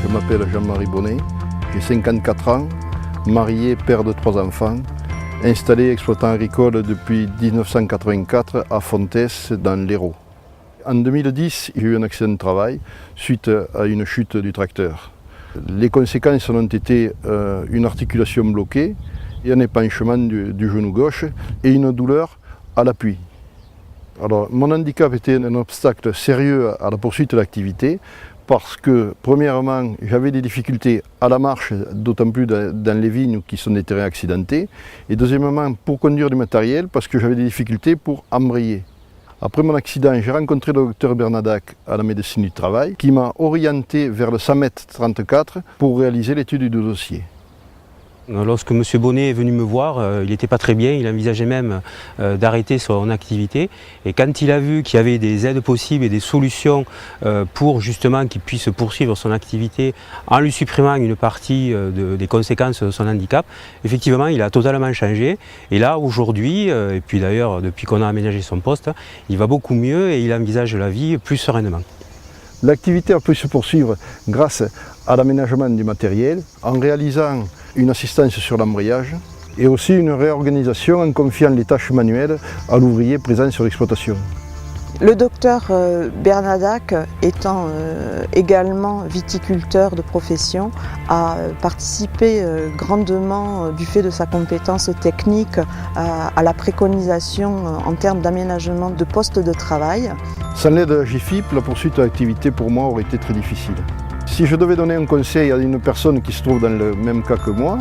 Je m'appelle Jean-Marie Bonnet, j'ai 54 ans, marié, père de 3 enfants, installé exploitant agricole depuis 1984 à Fontès dans l'Hérault. En 2010, j'ai eu un accident de travail suite à une chute du tracteur. Les conséquences ont été une articulation bloquée et un épanchement du genou gauche et une douleur à l'appui. Alors, mon handicap était un obstacle sérieux à la poursuite de l'activité parce que, premièrement, j'avais des difficultés à la marche, d'autant plus dans les vignes qui sont des terrains accidentés, et deuxièmement, pour conduire du matériel, parce que j'avais des difficultés pour embrayer. Après mon accident, j'ai rencontré le docteur Bernadac à la médecine du travail, qui m'a orienté vers le 100m34 pour réaliser l'étude du dossier. Lorsque M. Bonnet est venu me voir, il n'était pas très bien, il envisageait même d'arrêter son activité. Et quand il a vu qu'il y avait des aides possibles et des solutions pour justement qu'il puisse poursuivre son activité en lui supprimant une partie des conséquences de son handicap, effectivement il a totalement changé. Et là aujourd'hui, et puis d'ailleurs depuis qu'on a aménagé son poste, il va beaucoup mieux et il envisage la vie plus sereinement. L'activité a pu se poursuivre grâce à l'aménagement du matériel, en réalisant une assistance sur l'embrayage et aussi une réorganisation en confiant les tâches manuelles à l'ouvrier présent sur l'exploitation. Le docteur Bernadac, étant également viticulteur de profession, a participé grandement, du fait de sa compétence technique, à la préconisation en termes d'aménagement de postes de travail. Sans l'aide de la GIFIP, la poursuite de l'activité pour moi aurait été très difficile. Si je devais donner un conseil à une personne qui se trouve dans le même cas que moi,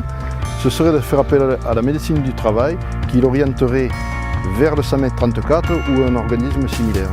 ce serait de faire appel à la médecine du travail qui l'orienterait vers le 100m34 ou un organisme similaire.